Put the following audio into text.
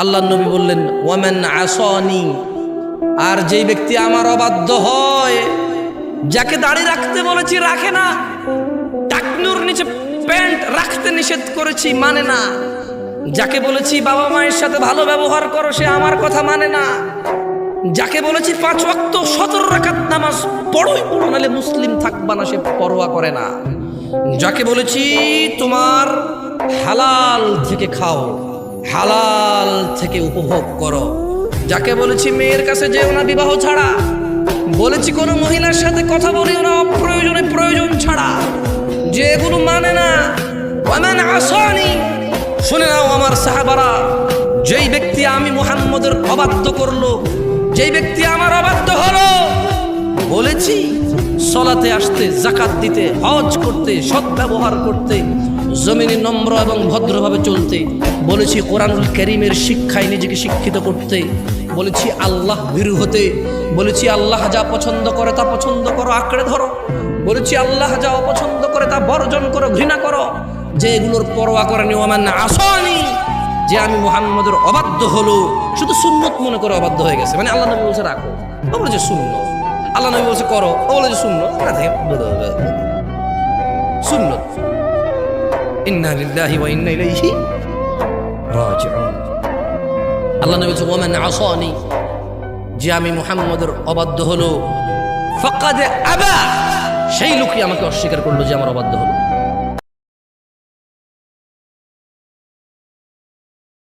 আল্লাহ নবী বললেন ওয়ামান আসানি, আর যেই ব্যক্তি আমার অবাধ্য হয়, যাকে দাড়ি রাখতে বলেছি রাখে না, টাকনুর নিচে প্যান্ট রাখতে নিষেধ করেছি মানে না, যাকে বলেছি বাবা মায়ের সাথে ভালো ব্যবহার করো সে আমার কথা মানে না, যাকে বলেছি 5 ওয়াক্ত 17 রাকাত নামাজ পড়োই পড়ো নালে মুসলিম থাকবা না সে পরোয়া করে না, যাকে বলেছি তোমার হালাল থেকে খাও, হালাল থেকে উপভোগ করো, যাকে বলেছি মেয়ের কাছে যেও না বিবাহ ছাড়া, বলেছি কোনো মহিলার সাথে কথা বলিও না অপ্রয়োজনে প্রয়োজন ছাড়া, যে এগুলো মানে না, ওয়ামান আসানি, শুনে নাও আমার সাহাবারা, যেই ব্যক্তি আমি মুহাম্মদের অবাধ্য করলো, যেই ব্যক্তি আমার অবাধ্য হলো, বলেছি সলাতে আসতে, যাকাত দিতে, হজ করতে, সদ্ব্যবহার করতে, জমিনে নম্র এবং ভদ্রভাবে চলতে, বলেছি কোরআনুল কারীমের শিক্ষায় নিজেকে শিক্ষিত করতে, বলেছি আল্লাহ ভীরু হতে, বলেছি আল্লাহ যা পছন্দ করে তা পছন্দ করো, আঁকড়ে ধরো, বলেছি আল্লাহ যা অপছন্দ করে তা বর্জন করো, ঘৃণা করো, যে এগুলোর পরোয়া করেনি ওয়ামান আসানি, যে আমি মুহাম্মদের অবাধ্য হলো, শুধু সুন্নত মনে করে অবাধ্য হয়ে গেছে, মানে আল্লাহ নবী বলছে রাখো, ও বলেছে সুন্নত, আল্লাহ নবী বলছে করো, ও বলেছে সুন্নত, সুন্নত। ইন্না লিল্লাহি ওয়া ইন্না ইলাইহি রাজিউন। আল্লাহ নবী বলছে ওয়ামান আসানি, যে আমি মুহাম্মদের অবাধ্য হলো, ফাকাদ আবা, সেই লোকই আমাকে অস্বীকার করলো যে আমার অবাধ্য হলো।